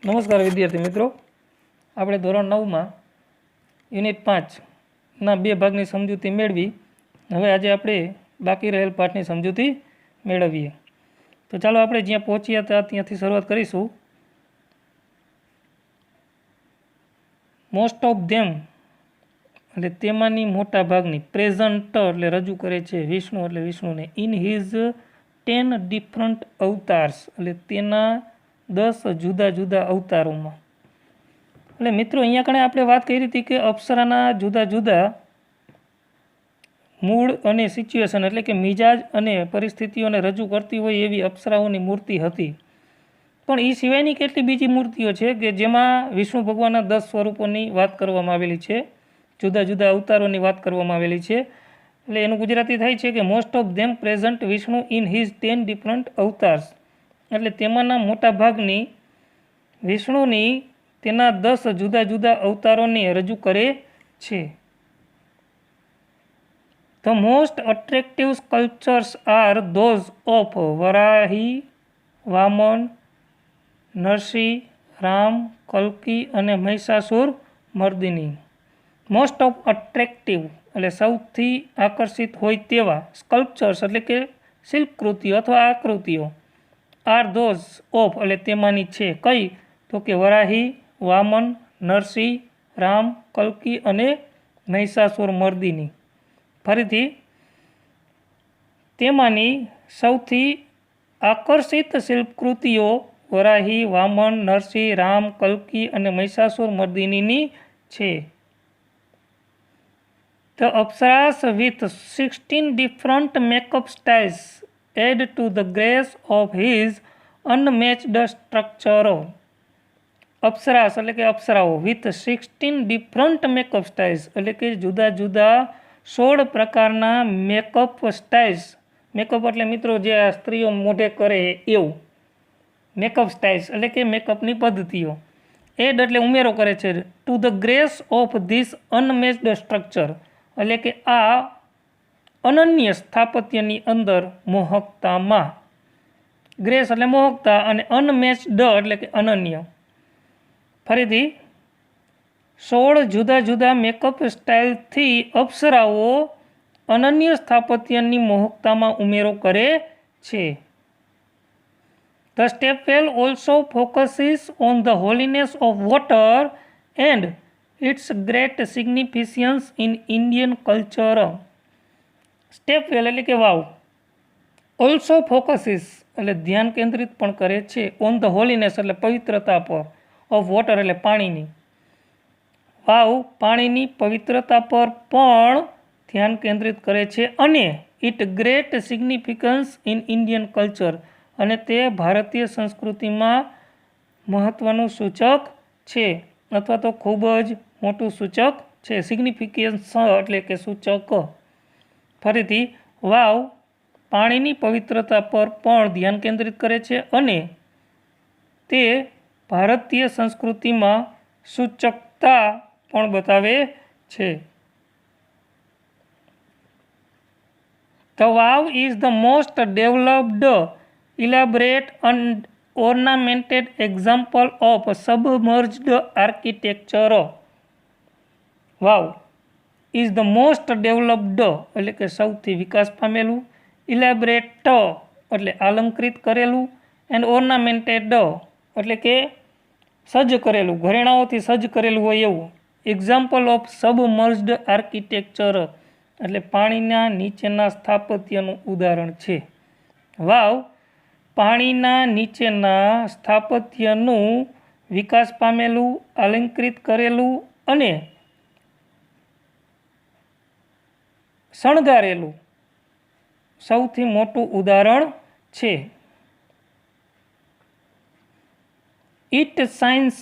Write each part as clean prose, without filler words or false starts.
નમસ્કાર વિદ્યાર્થી મિત્રો, આપણે ધોરણ 9માં યુનિટ 5ના 2 ભાગની સમજૂતી મેળવી. હવે આજે આપણે બાકી રહેલ પાઠની સમજૂતી મેળવીએ. તો ચાલો આપણે જ્યાં પહોંચ્યા હતા ત્યાંથી શરૂઆત કરીશું. મોસ્ટ ઓફ ધેમ એટલે તેમાંની મોટા ભાગની, પ્રેઝન્ટ એટલે રજૂ કરે છે વિષ્ણુ એટલે વિષ્ણુને, ઇન હિઝ 10 ડિફરન્ટ અવતાર્સ એટલે તેના 10 જુદા જુદા અવતારોમાં. એટલે મિત્રો અહીંયા કણે આપણે વાત કરી હતી કે અપ્સરાના જુદા જુદા મૂળ અને સિચ્યુએશન એટલે કે મિજાજ અને પરિસ્થિતિઓને રજૂ કરતી હોય એવી અપ્સરાઓની મૂર્તિ હતી. પણ એ સિવાયની કેટલી બીજી મૂર્તિઓ છે કે જેમાં વિષ્ણુ ભગવાનના 10 સ્વરૂપોની વાત કરવામાં આવેલી છે, જુદા જુદા અવતારોની વાત કરવામાં આવેલી છે. એટલે એનું ગુજરાતી થાય છે કે most of them present Vishnu in his 10 different avatars. એટલે તેમાંના મોટા ભાગની વિષ્ણુની તેના 10 જુદા જુદા અવતારોને રજૂ કરે છે. The most attractive sculptures are those of Varahi, Vaman, Narasimha, Ram, કલ્કી અને Mahishasur Mardini. Most of attractive એટલે સૌથી આકર્ષિત હોય તેવા, સ્કલ્પચર્સ એટલે કે શિલ્પકૃતિઓ અથવા આકૃતિઓ, આર ધોઝ ઓફ એટલે તેમાંની છે. કઈ? તો કે વરાહી, વામન, નરસિંહ, રામ, કલ્કી અને મહિષાસુર મર્દિની. ફરીથી, તેમાંની સૌથી આકર્ષિત શિલ્પકૃતિઓ વરાહી, વામન, નરસિંહ, રામ, કલ્કી અને મહિષાસુર મર્દિનીની છે. The Apsaras with 16 different makeup styles add to the grace of his unmatched structure. Apsaras એટલે કે અપ્સરાઓ વિથ 16 ડિફરન્ટ મેકઅપ સ્ટાઇલ્સ એટલે કે જુદા જુદા 16 પ્રકારના મેકઅપ સ્ટાઇલ્સ. મેકઅપ એટલે મિત્રો જે આ સ્ત્રીઓ મોઢે કરે એવું મેકઅપ સ્ટાઇલ્સ એટલે કે મેકઅપની પદ્ધતિઓ. એડ એટલે ઉમેરો કરે છે. To the grace of this unmatched structure એટલે કે આ અનન્ય સ્થાપત્યની અંદર મોહકતામાં. ગ્રેસ એટલે મોહકતા અને અનમેચ્ડ એટલે કે અનન્ય. ફરીથી, 16 જુદા જુદા મેકઅપ સ્ટાઇલથી અપ્સરાઓ અનન્ય સ્થાપત્યની મોહકતામાં ઉમેરો કરે છે. The stepwell also focuses on the holiness of water and its great significance in Indian culture. Stepwell એટલે કે વાવ ઓલ્સો ફોકસીસ એટલે ધ્યાન કેન્દ્રિત પણ કરે છે, ઓન ધ હોલીનેસ એટલે પવિત્રતા પર, ઓફ વોટર એટલે પાણીની. વાવ પાણીની પવિત્રતા પર પણ ધ્યાન કેન્દ્રિત કરે છે અને it great significance in Indian culture અને તે ભારતીય સંસ્કૃતિમાં મહત્ત્વનું સૂચક છે અથવા તો ખૂબ જ મોટું સૂચક છે. સિગ્નિફિકન્સ એટલે કે સૂચક. ફરીથી, વાવ પાણીની પવિત્રતા પર પણ ધ્યાન કેન્દ્રિત કરે છે અને તે ભારતીય સંસ્કૃતિમાં સૂચકતા પણ બતાવે છે. The wow is the most developed, elaborate and ornamented example of submerged architecture. Wow is the most developed એટલે કે સૌથી વિકાસ પામેલું, ઇલેબરેટ એટલે અલંકૃત કરેલું, એન્ડ ઓર્નામેન્ટેડ એટલે કે સજ્જ કરેલું, ઘરેણાઓથી સજ્જ કરેલું હોય એવું. એક્ઝામ્પલ ઓફ સબમર્જ્ડ આર્કિટેક્ચર એટલે પાણીના નીચેના સ્થાપત્યનું ઉદાહરણ છે. વાવ પાણીના નીચેના સ્થાપત્યનું વિકાસ પામેલું, અલંકૃત કરેલું અને શણગારેલું સૌથી મોટું ઉદાહરણ છે. It shines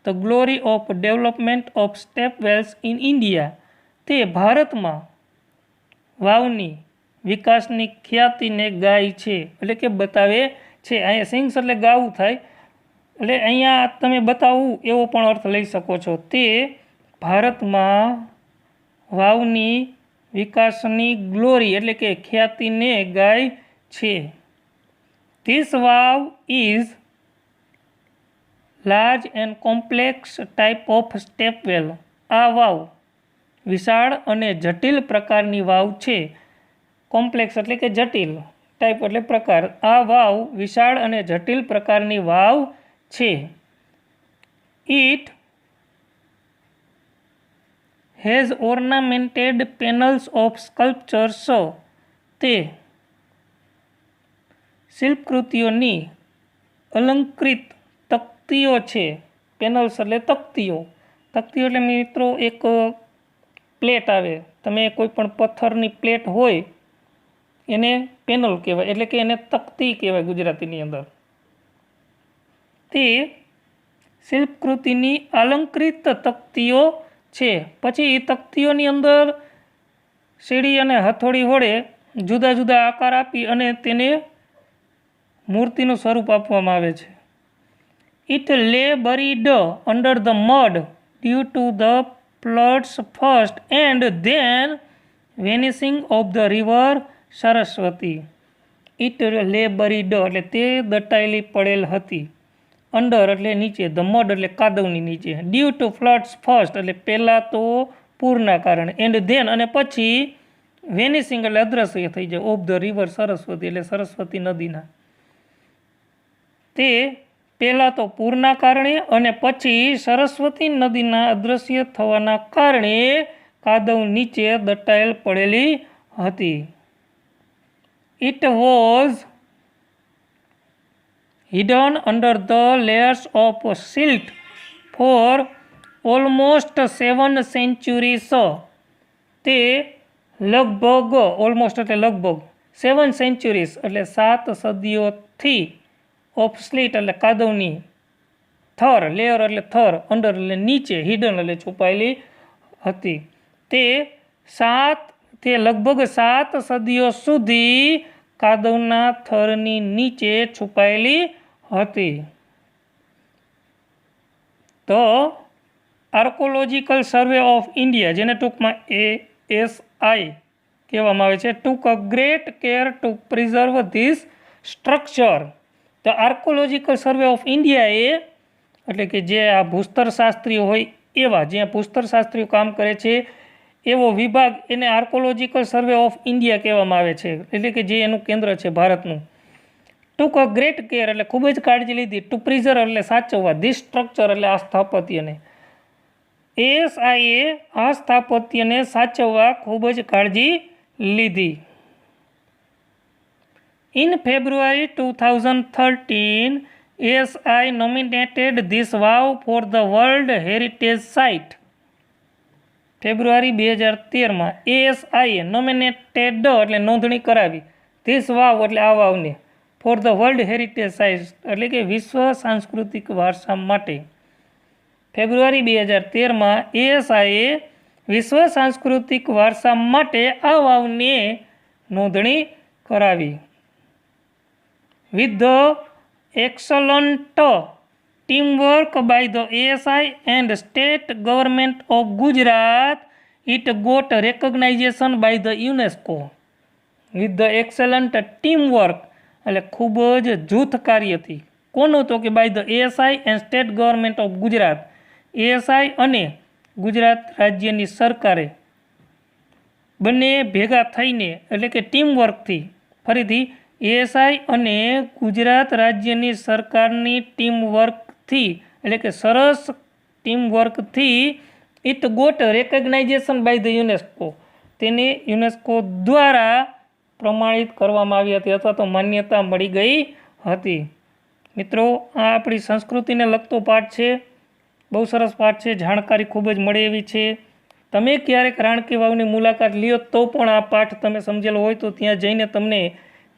the glory of development of stepwells in India. તે ભારતમાં વાવની વિકાસની ખ્યાતિને ગાય છે એટલે કે બતાવે છે. અહીંયા સિંગ્સ એટલે ગાવું થાય એટલે અહીંયા તમે બતાવવું એવો પણ અર્થ લઈ શકો છો. તે ભારતમાં વાવની વિકાસની ગ્લોરી એટલે કે ખ્યાતિને ગાય છે. This vav is large and complex type of stepwell. આ વાવ વિશાળ અને જટિલ પ્રકારની વાવ છે. કોમ્પ્લેક્સ એટલે કે જટિલ, ટાઈપ એટલે પ્રકાર. આ વાવ વિશાળ અને જટિલ પ્રકારની વાવ છે. It has ornamented panels of sculptures. તે શિલ્પકૃતિઓની અલંકૃત તકતીઓ છે. પેનલ્સ એટલે તકતીઓ. તકતીઓ એટલે મિત્રો એક પ્લેટ આવે, તમે કોઈ પણ પથ્થરની પ્લેટ હોય એને પેનલ કહેવાય, એટલે કે એને તકતી કહેવાય ગુજરાતીની અંદર. તે શિલ્પકૃતિની અલંકૃત તકતીઓ છે. પછી એ તકતીઓની અંદર સીડી અને હથોડી વડે જુદા જુદા આકાર આપી અને તેને મૂર્તિનું સ્વરૂપ આપવામાં આવે છે. It lay buried under the mud due to the floods first and then vanishing of the river Saraswati. It lay buried એટલે તે દટાયેલી પડેલ હતી. અંડર એટલે નીચે, ધ મડ એટલે કાદવની નીચે, ડ્યુ ટુ ફ્લડ્સ ફર્સ્ટ એટલે પહેલાં તો પૂરના કારણે, એન્ડ ધેન અને પછી વેનિસિંગ એટલે અદ્રશ્ય થઈ જાય, ઓફ ધ રિવર સરસ્વતી એટલે સરસ્વતી નદીના. તે પહેલાં તો પૂરના કારણે અને પછી સરસ્વતી નદીના અદ્રશ્ય થવાના કારણે કાદવ નીચે દટાયેલ પડેલી હતી. It was hidden under the layers of silt for almost 7 centuries. તે લગભગ ઓલમોસ્ટ એટલે લગભગ 7 centuries એટલે 7 સદીઓથી ઓફ સ્લીટ એટલે કાદવની થર, લેયર એટલે થર, અંડર એટલે નીચે, હિડન એટલે છુપાયેલી હતી. તે લગભગ 7 સદીઓ સુધી કાદવના થરની નીચે છુપાયેલી હતી. તો આર્કોલોજીકલ સર્વે ઓફ ઇન્ડિયા, જેને ટૂંકમાં ASI કહેવામાં આવે છે, took a great care to preserve this structure. The archaeological survey of ઇન્ડિયાએ એટલે કે જે આ ભૂસ્તરશાસ્ત્રીઓ હોય એવા, જ્યાં ભૂસ્તરશાસ્ત્રીઓ કામ કરે છે એવો વિભાગ, એને આર્કોલોજીકલ સર્વે ઓફ ઇન્ડિયા કહેવામાં આવે છે, એટલે કે જે એનું કેન્દ્ર છે ભારતનું. ટુક અ ગ્રેટ કેર એટલે ખૂબ જ કાળજી લીધી, ટુ પ્રિઝર્વ એટલે સાચવવા, ધીસ સ્ટ્રક્ચર એટલે આ સ્થાપત્યને. ASIએ આ સ્થાપત્યને સાચવવા ખૂબ જ કાળજી લીધી. In February 2013, ASI nominated this wow for the World Heritage Site. ફેબ્રુઆરી 2013માં ASIએ નોમિનેટેડ એટલે નોંધણી કરાવી, ધીસ વાવ એટલે આ વાવને, for the world heritage site એટલે કે વિશ્વ સાંસ્કૃતિક વારસા માટે. ફેબ્રુઆરી 2013માં ASIએ વિશ્વ સાંસ્કૃતિક વારસા માટે આ વાવને નોંધણી કરાવી. With the excellent teamwork by the ASI and state government of Gujarat, it got recognition by the UNESCO. With the excellent teamwork એટલે ખૂબ જ જૂથ કાર્યથી. કોનું? તો કે by the ASI and state government of Gujarat, ASI અને ગુજરાત રાજ્યની સરકારે બંને ભેગા થઈને એટલે કે ટીમવર્કથી, ફરીથી ASI અને ગુજરાત રાજ્યની સરકારની ટીમવર્કથી એટલે કે સરસ ટીમવર્કથી it got recognisation by the UNESCO, તેને યુનેસ્કો દ્વારા પ્રમાણિત કરવામાં આવી હતી અથવા તો માન્યતા મળી ગઈ હતી. મિત્રો, આ આપણી સંસ્કૃતિને લગતો પાઠ છે, બહુ સરસ પાઠ છે, જાણકારી ખૂબ જ મળે એવી છે. તમે ક્યારેક રાણકી વાવની મુલાકાત લ્યો તો પણ આ પાઠ તમે સમજેલો હોય તો ત્યાં જઈને તમને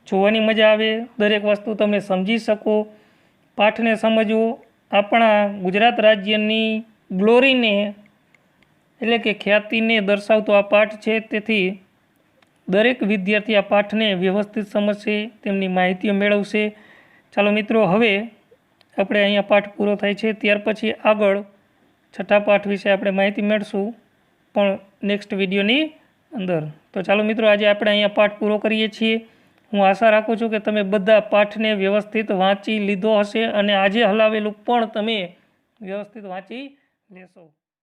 જોવાની મજા આવે, દરેક વસ્તુ તમે સમજી શકો. પાઠને સમજવો આપણા ગુજરાત રાજ્યની ગ્લોરીને એટલે કે ખ્યાતિને દર્શાવતો આ પાઠ છે. તેથી દરેક વિદ્યાર્થી આ પાઠને વ્યવસ્થિત સમજશે, તેમની માહિતીઓ મેળવશે. ચાલો મિત્રો, હવે આપણે અહીંયા પાઠ પૂરો થાય છે. ત્યાર પછી આગળ છઠ્ઠા પાઠ વિશે આપણે માહિતી મેળવશું પણ નેક્સ્ટ વિડીયોની અંદર. તો ચાલો મિત્રો, આજે આપણે અહીંયા પાઠ પૂરો કરીએ છીએ. હું આશા રાખું છું કે તમે બધા પાઠને વ્યવસ્થિત વાંચી લીધો હશે અને આજે હલાવેલું પણ તમે વ્યવસ્થિત વાંચી લેશો.